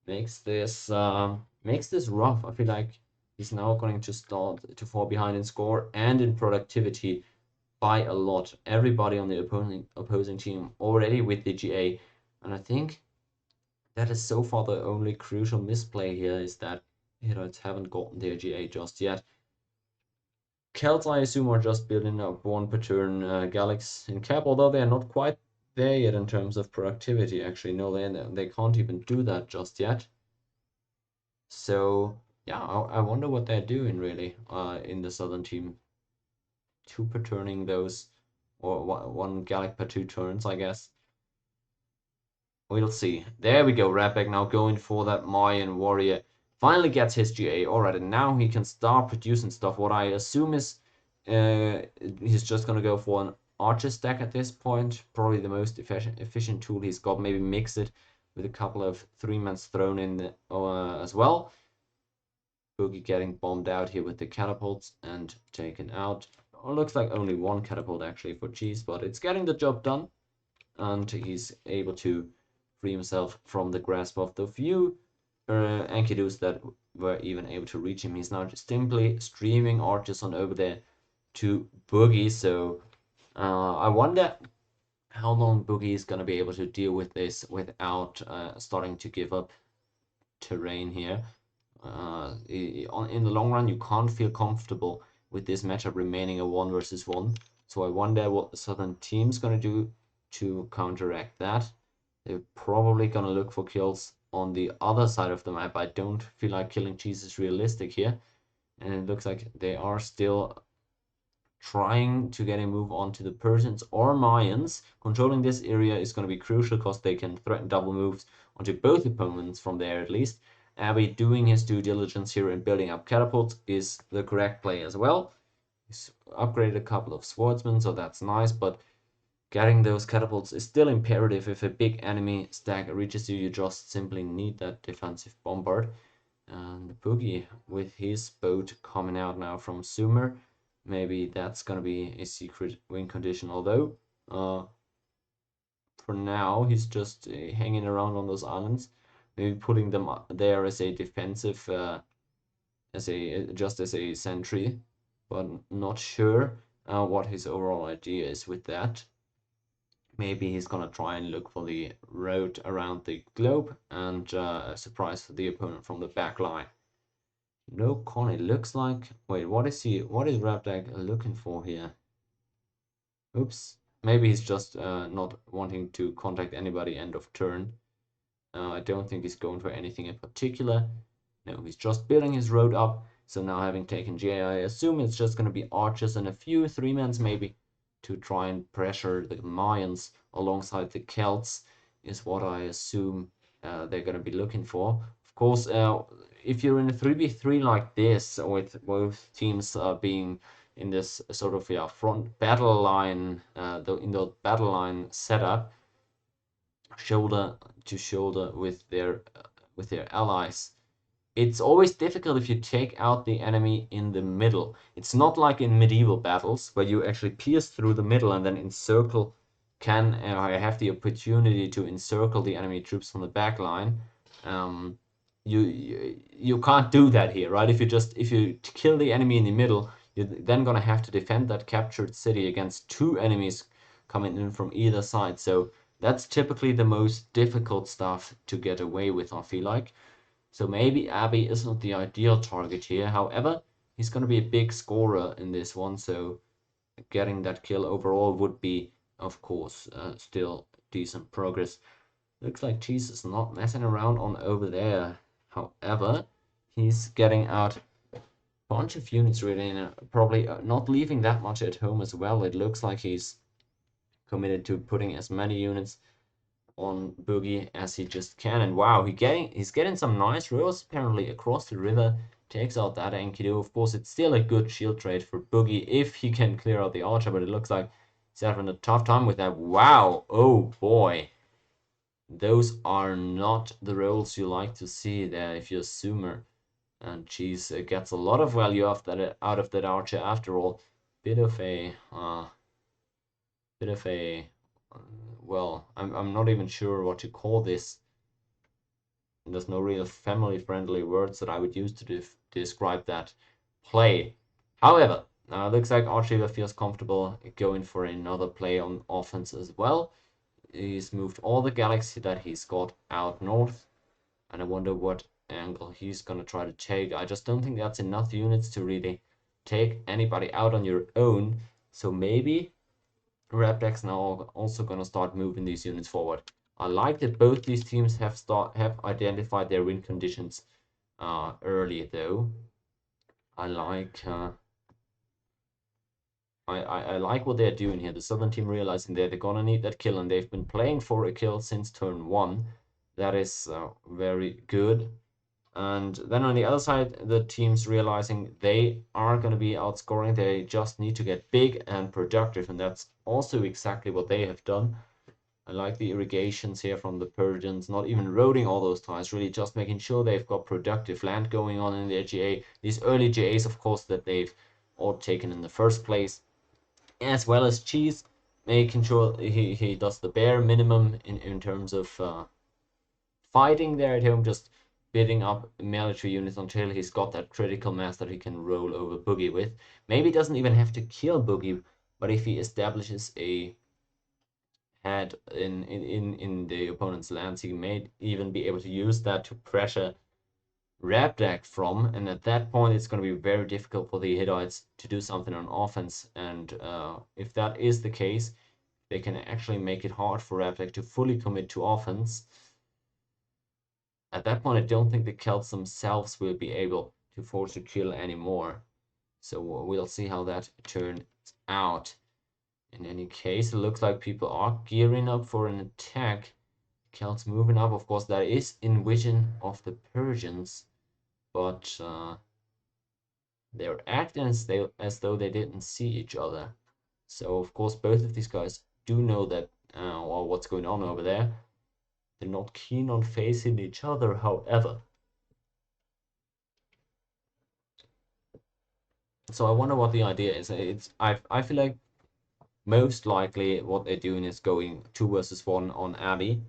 Makes this rough. I feel like he's now going to start to fall behind in score and in productivity by a lot. Everybody on the opposing team already with the GA, and I think that is so far the only crucial misplay here, is that Hittites haven't gotten their GA just yet. Celts, I assume, are just building up 1 per turn Galax in cap, although they are not quite there yet in terms of productivity. Actually, no, they can't even do that just yet. So yeah, I wonder what they're doing really in the Southern team. 2 per turning those, or 1 Gallic per 2 turns, I guess. We'll see. There we go. Rapek now going for that Mayan warrior. Finally gets his GA. Alright, and now he can start producing stuff. What I assume is he's just going to go for an archer stack at this point. Probably the most efficient tool he's got. Maybe mix it with a couple of 3-mans thrown in as well. Boogie getting bombed out here with the catapults and taken out. Oh, looks like only 1 catapult actually for Cheese, but it's getting the job done. And he's able to free himself from the grasp of the few Enkidus that were even able to reach him. He's now just simply streaming archers on over there to Boogie. So I wonder how long Boogie is going to be able to deal with this without starting to give up terrain here. In the long run, you can't feel comfortable with this matchup remaining a 1 versus 1. So I wonder what the Southern team's going to do to counteract that. They're probably going to look for kills on the other side of the map. I don't feel like killing Cheese is realistic here. And it looks like they are still trying to get a move on to the Persians or Mayans. Controlling this area is going to be crucial because they can threaten double moves onto both opponents from there at least. Abby doing his due diligence here and building up catapults is the correct play as well. He's upgraded a couple of swordsmen, so that's nice, but getting those catapults is still imperative. If a big enemy stack reaches you, you just simply need that defensive bombard. And Boogie with his boat coming out now from Sumer. Maybe that's gonna be a secret win condition, although for now he's just hanging around on those islands, maybe putting them there as a defensive just as a sentry, but not sure what his overall idea is with that. Maybe he's gonna try and look for the road around the globe and surprise the opponent from the back line. No con, it looks like. Wait, what is Rabdag looking for here? Oops. Maybe he's just not wanting to contact anybody end of turn. I don't think he's going for anything in particular. No, he's just building his road up. So now having taken GA, I assume it's just going to be archers and a few 3-mans maybe to try and pressure the Mayans alongside the Celts is what I assume they're going to be looking for. Of course, if you're in a 3v3 like this, with both teams being in this sort of front battle line, in the battle line setup, shoulder to shoulder with their allies, it's always difficult if you take out the enemy in the middle. It's not like in medieval battles where you actually pierce through the middle and then encircle, have the opportunity to encircle the enemy troops from the back line. You can't do that here, right? If you kill the enemy in the middle, you're then gonna have to defend that captured city against 2 enemies coming in from either side. So that's typically the most difficult stuff to get away with, I feel like. So maybe Abbey isn't the ideal target here. However, he's going to be a big scorer in this one, so getting that kill overall would be, of course, still decent progress. Looks like Cheese is not messing around on over there. However, he's getting out a bunch of units really, and probably not leaving that much at home as well. It looks like he's committed to putting as many units on Boogie as he just can. And wow, he's getting some nice rolls apparently across the river. Takes out that Enkidu. Of course, it's still a good shield trade for Boogie if he can clear out the archer, but it looks like he's having a tough time with that. Wow, oh boy. Those are not the rolls you like to see there if you're Sumer. And Cheese gets a lot of value out of that archer after all. Bit of a well, I'm not even sure what to call this. There's no real family-friendly words that I would use to describe that play. However, looks like Archie feels comfortable going for another play on offense as well. He's moved all the Galaxy that he's got out north, and I wonder what angle he's gonna try to take. I just don't think that's enough units to really take anybody out on your own. So maybe Rabdag's now also gonna start moving these units forward. I like that both these teams have identified their win conditions early though. I like I like what they're doing here. The Southern team realizing they're gonna need that kill, and they've been playing for a kill since turn 1. That is very good. And then on the other side, the teams realizing they are going to be outscoring. They just need to get big and productive, and that's also exactly what they have done. I like the irrigations here from the Persians, not even roading all those ties, really just making sure they've got productive land going on in their GA. These early GAs, of course, that they've all taken in the first place, as well as Cheese, making sure he does the bare minimum in terms of fighting there at home, just building up military units until he's got that critical mass that he can roll over Boogie with. Maybe he doesn't even have to kill Boogie, but if he establishes a head in the opponent's lands, he may even be able to use that to pressure Rabdag from, and at that point it's going to be very difficult for the Hittites to do something on offense, and if that is the case, they can actually make it hard for Rabdag to fully commit to offense. At that point, I don't think the Celts themselves will be able to force a kill anymore. So we'll see how that turns out. In any case, it looks like people are gearing up for an attack. Celts moving up, of course, that is in vision of the Persians, but they're acting as though they didn't see each other. So, of course, both of these guys do know that or what's going on over there. They're not keen on facing each other, however. So I wonder what the idea is. I feel like most likely what they're doing is going 2 versus 1 on Abbey.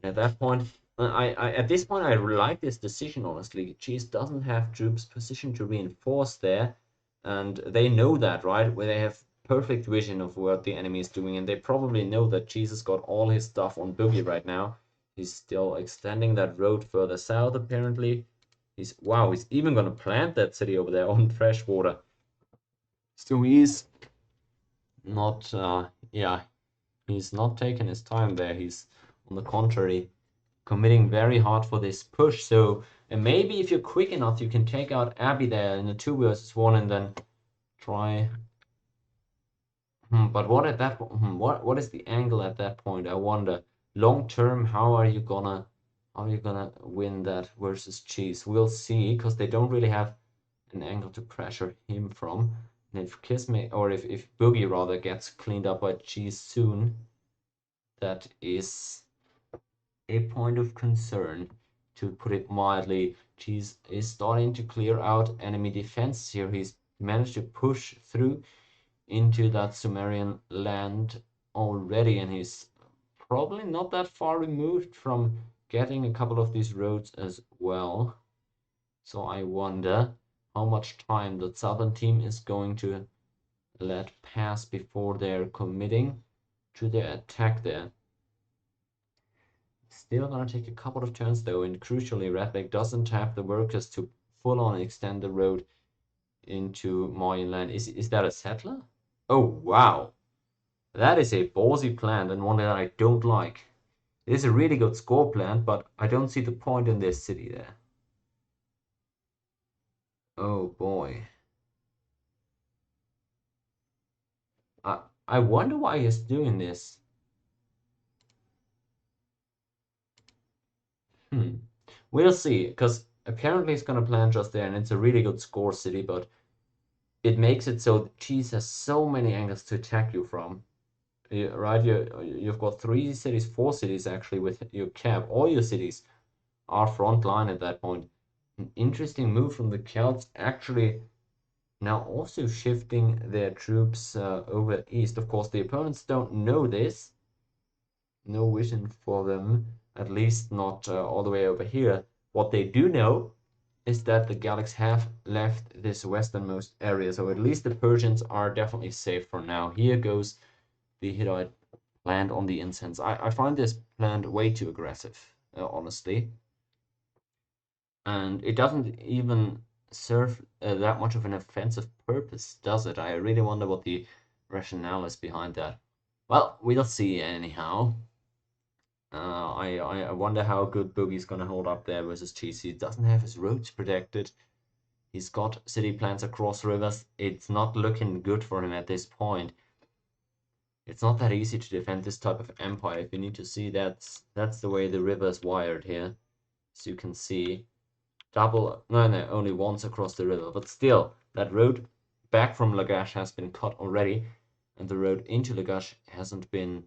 And at that point, At this point, I like this decision, honestly. Cheese doesn't have troops positioned to reinforce there, and they know that, right? Where they have perfect vision of what the enemy is doing, and they probably know that Cheese has got all his stuff on Boogie right now. He's still extending that road further south, apparently. Wow, he's even gonna plant that city over there on Freshwater. So he's not, yeah, he's not taking his time there. He's, on the contrary, committing very hard for this push. So and maybe if you're quick enough, you can take out Abby there in a 2 versus 1 and then try. But what at that what is the angle at that point? I wonder. Long term, how are you gonna win that versus Cheese? We'll see, because they don't really have an angle to pressure him from. And if Kismet, or if Boogie rather, gets cleaned up by Cheese soon, that is a point of concern, to put it mildly. Cheese is starting to clear out enemy defense here. He's managed to push through into that Sumerian land already, and he's probably not that far removed from getting a couple of these roads as well. So I wonder how much time the southern team is going to let pass before they're committing to their attack there. Still gonna take a couple of turns though, and crucially, Redback doesn't have the workers to full on extend the road into Mayan land. Is that a settler? Oh wow, that is a ballsy plan, and one that I don't like. It is a really good score plan, but I don't see the point in this city there. Oh boy. I wonder why he's doing this. We'll see, because apparently he's gonna plan just there, and it's a really good score city, but it makes it so Cheese has so many angles to attack you from. Right? You've got 3 cities, 4 cities actually with your cap. All your cities are front line at that point. An interesting move from the Celts, actually now also shifting their troops over east. Of course, the opponents don't know this. No vision for them, at least not all the way over here. What they do know is that the Gallics have left this westernmost area, so at least the Persians are definitely safe for now. Here goes the Hittite land on the incense. I find this land way too aggressive, honestly. And it doesn't even serve that much of an offensive purpose, does it? I really wonder what the rationale is behind that. Well, we'll see anyhow. I wonder how good Boogie's gonna hold up there versus Cheese. He doesn't have his roads protected. He's got city plans across rivers. It's not looking good for him at this point. It's not that easy to defend this type of empire. If you need to see, that's the way the river is wired here. As you can see, no, only once across the river, but still, that road back from Lagash has been cut already, and the road into Lagash hasn't been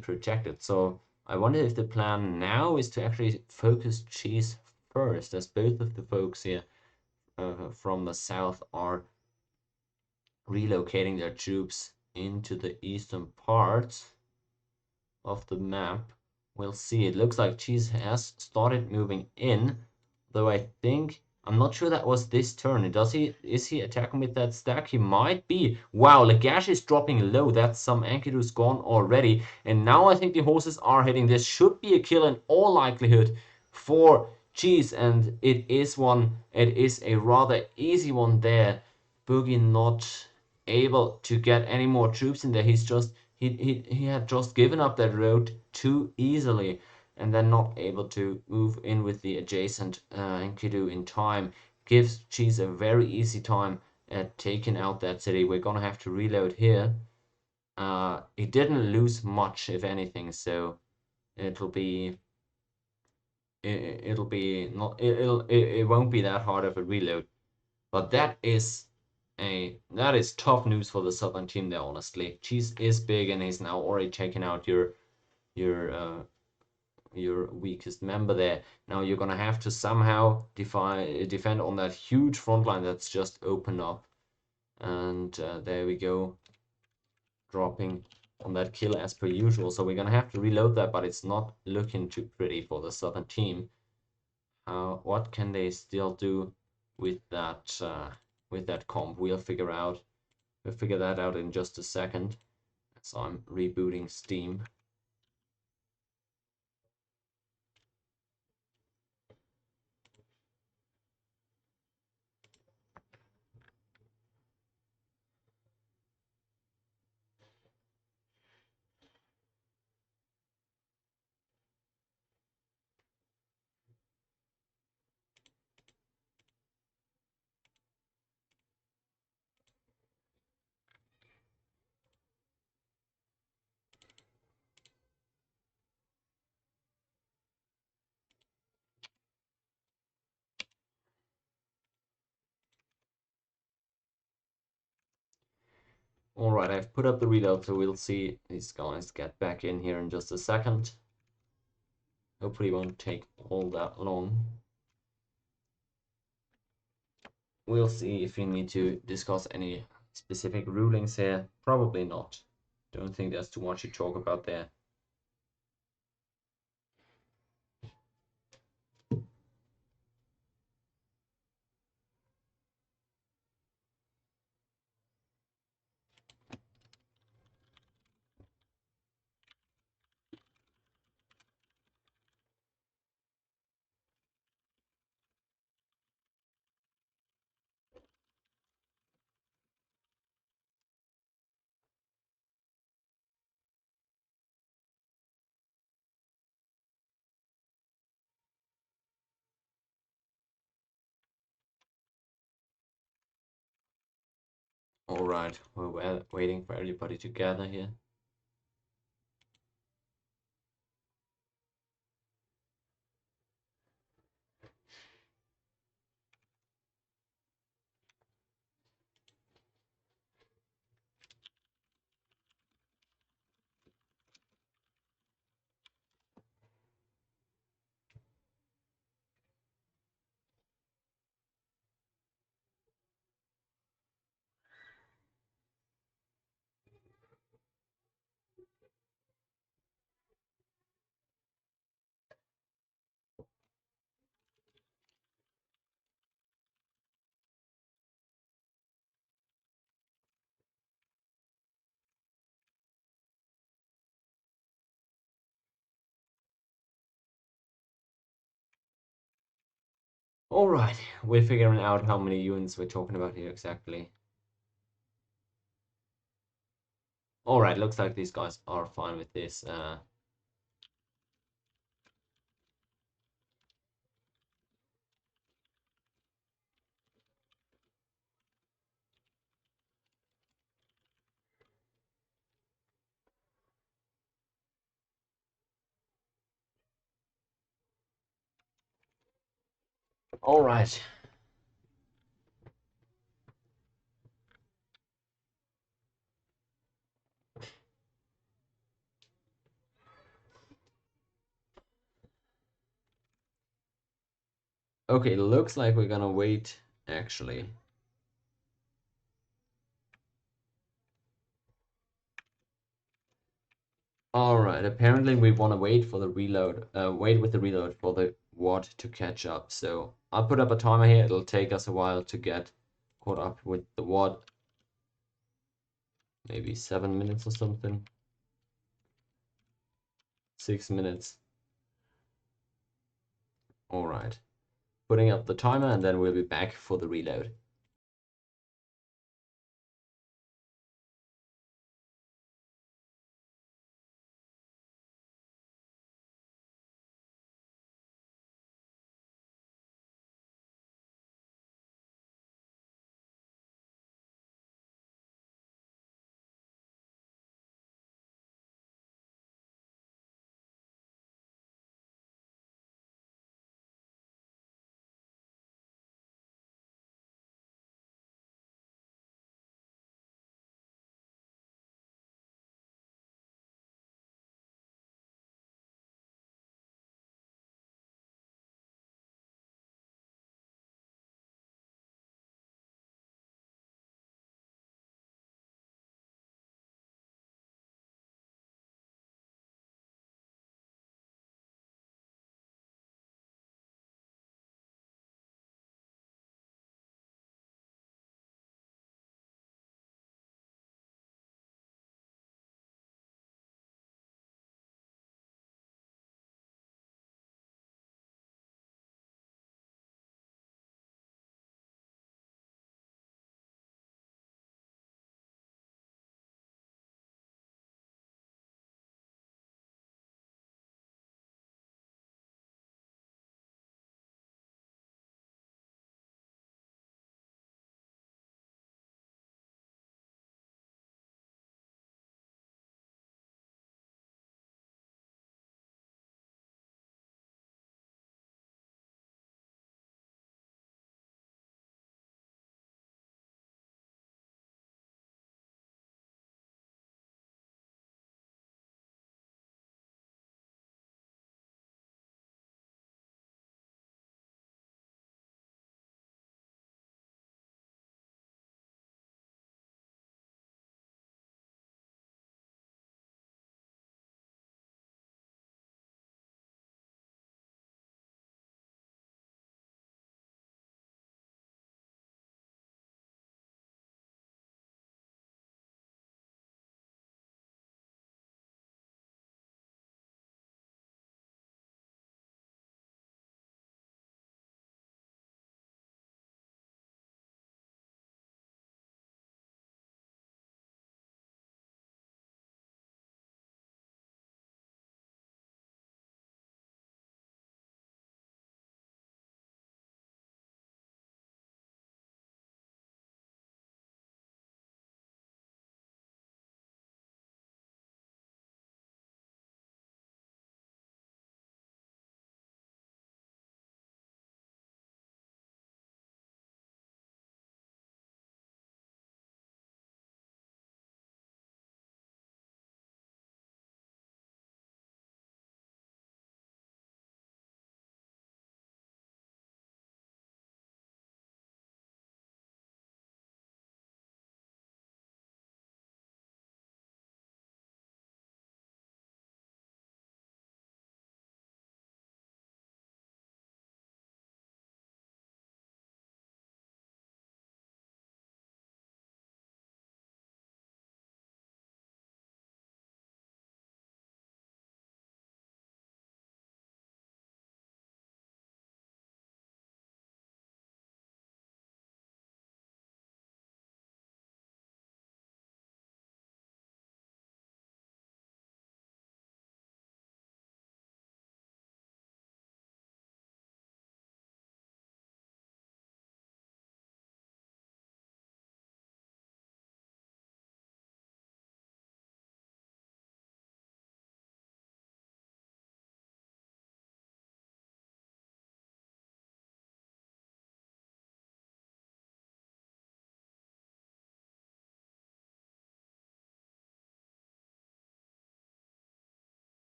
protected. So I wonder if the plan now is to actually focus Cheese first, as both of the folks here from the south are relocating their troops into the eastern part of the map. We'll see. It looks like Cheese has started moving in, though I'm not sure that was this turn. Is he attacking with that stack? He might be. Wow, Lagash is dropping low. That's some Enkidu's gone already. And now I think the horses are hitting. This should be a kill in all likelihood for Cheese, and it is one. It is a rather easy one there. Boogie not able to get any more troops in there. He had just given up that road too easily, and then not able to move in with the adjacent Enkidu in time. Gives Cheese a very easy time at taking out that city. We're gonna have to reload here. He didn't lose much, if anything, so it'll be not it won't be that hard of a reload. But that is tough news for the southern team there, honestly. Cheese is big, and he's now already taken out your weakest member there. Now you're gonna have to somehow defend on that huge front line that's just opened up. And there we go, dropping on that kill as per usual. So we're gonna have to reload that, but it's not looking too pretty for the Southern team. What can they still do with that comp? We'll figure that out in just a second. So I'm rebooting Steam. Alright, I've put up the readout, so we'll see these guys get back in here in just a second. Hopefully it won't take all that long. We'll see if we need to discuss any specific rulings here. Probably not. Don't think there's too much to talk about there. Alright, we're waiting for everybody to gather here. Alright, we're figuring out how many units we're talking about here exactly. Alright, looks like these guys are fine with this. Alright. Okay, looks like we're gonna wait, actually. Alright, apparently we want to wait for the reload, wait with the reload for the WAD to catch up. So I'll put up a timer here. It'll take us a while to get caught up with the WAD. Maybe 7 minutes or something. 6 minutes. Alright. Putting up the timer and then we'll be back for the reload.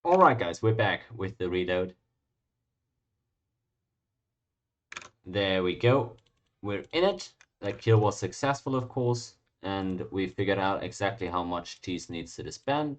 Alright guys, we're back with the reload. There we go. We're in it. That kill was successful, of course, and we figured out exactly how much cheese needs to disband.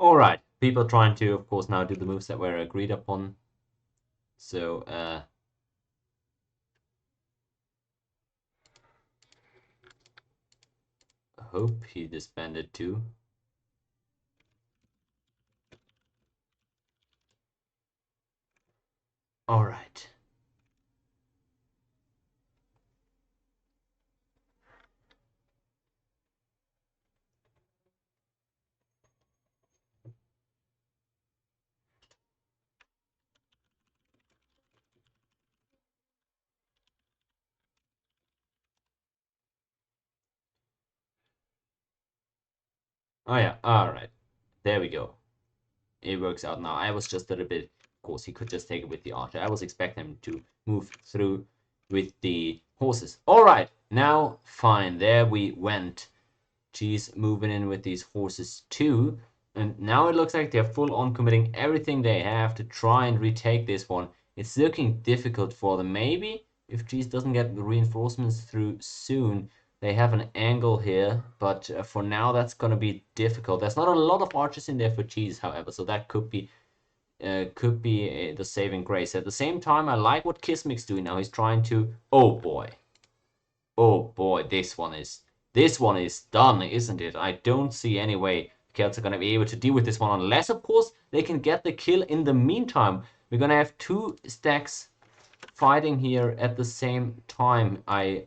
Alright, people trying to, of course, now do the moves that were agreed upon. So, I hope he disbanded too. Alright. Oh yeah, alright. There we go. It works out now. I was just a little bit, of course, he could just take it with the archer. I was expecting him to move through with the horses. Alright, now fine. There we went. She's moving in with these horses too. And now it looks like they're full on committing everything they have to try and retake this one. It's looking difficult for them. Maybe if Cheese doesn't get the reinforcements through soon, they have an angle here. But for now, that's going to be difficult. There's not a lot of archers in there for Cheese, however, so that could be the saving grace. At the same time, I like what Kismik's doing now. He's trying to... Oh boy. Oh boy, this one is done, isn't it? I don't see any way the Celts are going to be able to deal with this one, unless, of course, they can get the kill in the meantime. We're going to have two stacks fighting here at the same time, I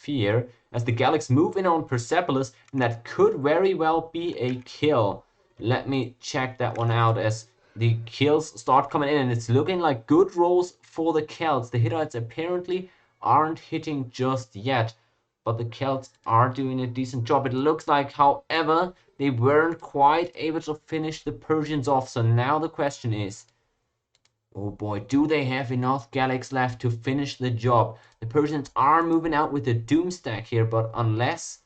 fear, as the Galax move in on Persepolis, and that could very well be a kill. Let me check that one out as the kills start coming in, and it's looking like good rolls for the Celts. The Hittites apparently aren't hitting just yet, but the Celts are doing a decent job. It looks like, however, they weren't quite able to finish the Persians off, so now the question is, oh boy, do they have enough Galax left to finish the job? The Persians are moving out with the Doom stack here, but unless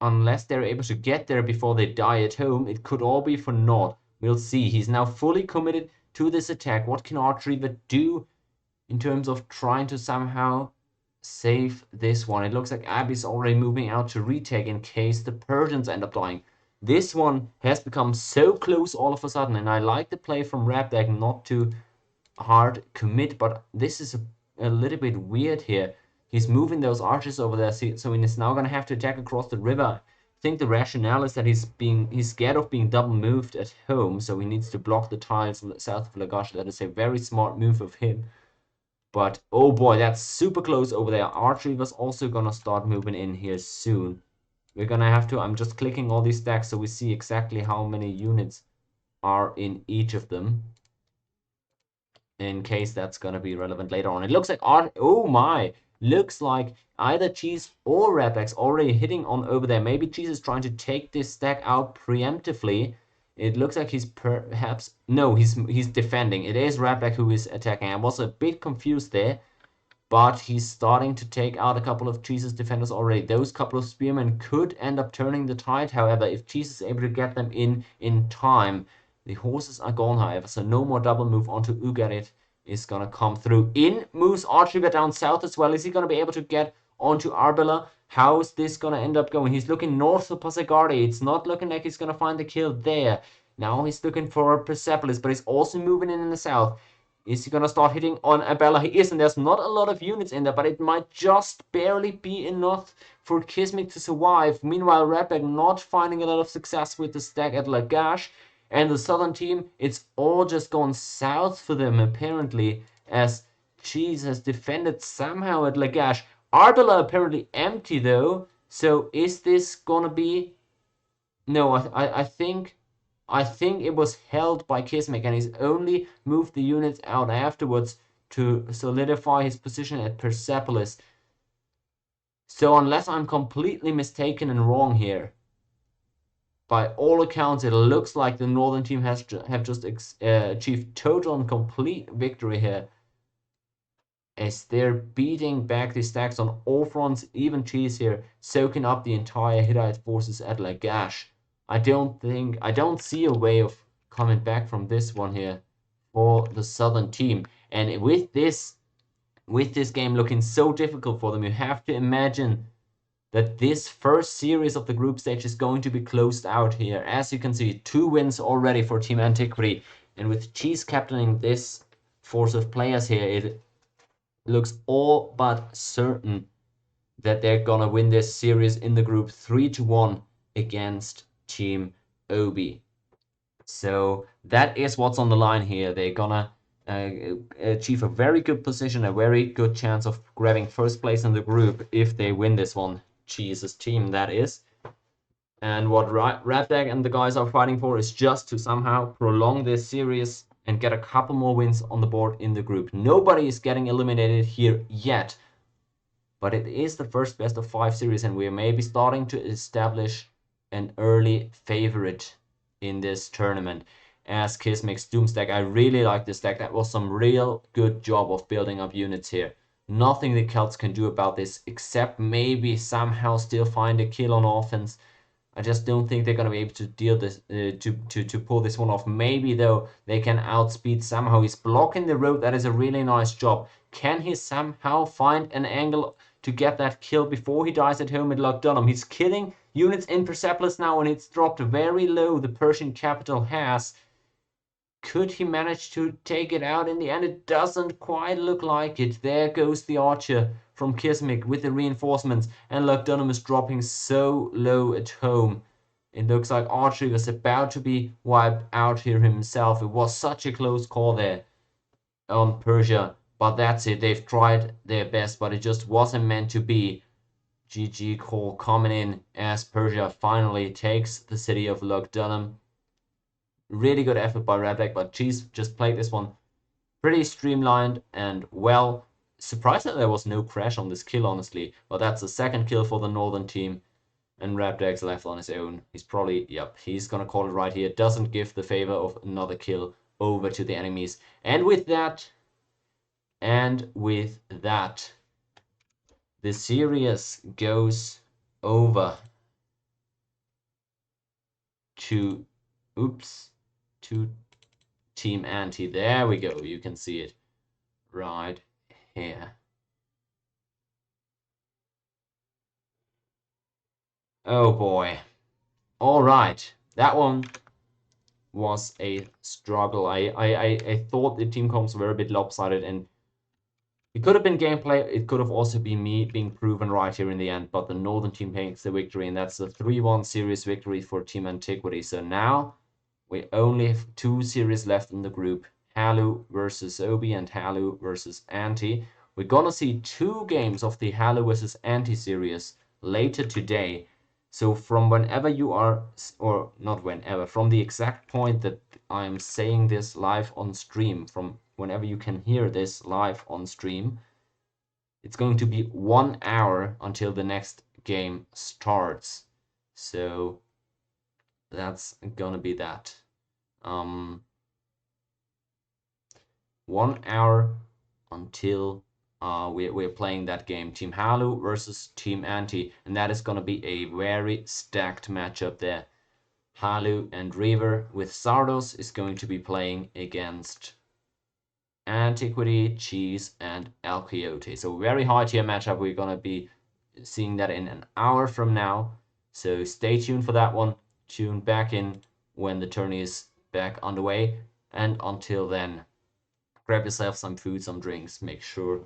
they're able to get there before they die at home, it could all be for naught. We'll see. He's now fully committed to this attack. What can Archreaver do in terms of trying to somehow save this one? It looks like Abby's already moving out to retake in case the Persians end up dying. This one has become so close all of a sudden, and I like the play from Rabdak not to hard commit, but this is a little bit weird here. He's moving those archers over there, so he's now going to have to attack across the river. I think the rationale is that he's scared of being double moved at home, so he needs to block the tiles south of Lagash. That is a very smart move of him. But oh boy, that's super close over there. Archreaver's also gonna start moving in here soon. We're gonna have to, I'm just clicking all these stacks so we see exactly how many units are in each of them, in case that's gonna be relevant later on. It looks like oh my, looks like either Cheese or Rabak's already hitting on over there. Maybe Cheese is trying to take this stack out preemptively. It looks like he's perhaps, no, he's defending. It is Rabak who is attacking. I was a bit confused there, but he's starting to take out a couple of Cheese's defenders already. Those couple of spearmen could end up turning the tide, however, if Cheese is able to get them in time. The horses are gone, however, so no more double move onto Ugarit is gonna come through. In moves Archreaver down south as well. Is he gonna be able to get onto Arbela? How is this gonna end up going? He's looking north of Passagardi. It's not looking like he's gonna find the kill there. Now he's looking for Persepolis, but he's also moving in the south. Is he gonna start hitting on Arbela? He is, and there's not a lot of units in there, but it might just barely be enough for Kismik to survive. Meanwhile, Rabak not finding a lot of success with the stack at Lagash. And the southern team, it's all just gone south for them, apparently, as Cheese has defended somehow at Lagash. Arbela apparently empty, though. So is this gonna be... No, I think I think it was held by Kismek, and he's only moved the units out afterwards to solidify his position at Persepolis. So unless I'm completely mistaken and wrong here, by all accounts, it looks like the Northern team have just achieved total and complete victory here, as they're beating back the stacks on all fronts, even Cheese here, soaking up the entire Hittite forces at Lagash. I don't see a way of coming back from this one here for the Southern team. And with this game looking so difficult for them, you have to imagine that this first series of the group stage is going to be closed out here. As you can see, 2 wins already for Team Antiquity, and with Cheese captaining this force of players here, it looks all but certain that they're gonna win this series in the group 3-1 against Team Obi. So that is what's on the line here. They're gonna achieve a very good position, a very good chance of grabbing first place in the group if they win this one. Cheese's team, that is. And what Rapdag and the guys are fighting for is just to somehow prolong this series and get a couple more wins on the board in the group. Nobody is getting eliminated here yet, but it is the first best of 5 series, and we are maybe starting to establish an early favorite in this tournament. As Kismek's Doomstack, I really like this deck. That was some real good job of building up units here. Nothing the Celts can do about this, except maybe somehow still find a kill on offense. I just don't think they're gonna be able to deal this to pull this one off. Maybe though they can outspeed somehow. He's blocking the road. That is a really nice job. Can he somehow find an angle to get that kill before he dies at home at Loch Dunham? He's killing units in Persepolis now, and it's dropped very low. The Persian capital has. Could he manage to take it out in the end? It doesn't quite look like it. There goes the archer from Kismek with the reinforcements, and Loch Dunham is dropping so low at home. It looks like Archery was about to be wiped out here himself. It was such a close call there on Persia, but that's it. They've tried their best, but it just wasn't meant to be. GG call coming in as Persia finally takes the city of Loch Dunham. Really good effort by Radek, but Cheese just played this one pretty streamlined and well. Surprised that there was no crash on this kill, honestly. But that's the second kill for the Northern team. And Rabdag's left on his own. He's probably, yep, he's gonna call it right here. Doesn't give the favor of another kill over to the enemies. And with that, the series goes over to, to Team Anti. There we go. You can see it right here. Oh boy. All right. That one was a struggle. I thought the team comps were a bit lopsided, and it could have been gameplay. It could have also been me being proven right here in the end, but the Northern team takes the victory, and that's a 3-1 series victory for Team Antiquity. So now we only have 2 series left in the group. Halu versus Obi and Halu versus Anti. We're gonna see 2 games of the Halu versus Anti series later today. So from whenever you are, or not whenever, from the exact point that I'm saying this live on stream, from whenever you can hear this live on stream, it's going to be 1 hour until the next game starts. So that's gonna be that. 1 hour until we're playing that game, Team Halu versus Team Anti, and that is gonna be a very stacked matchup there. Halu and Reaver with Zardos is going to be playing against Antiquity, Cheese, and El Coyote. So very high tier matchup. We're gonna be seeing that in an hour from now. So stay tuned for that one. Tune back in when the tourney is back underway. And until then, grab yourself some food, some drinks. Make sure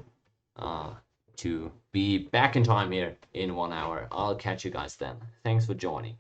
to be back in time here in 1 hour. I'll catch you guys then. Thanks for joining.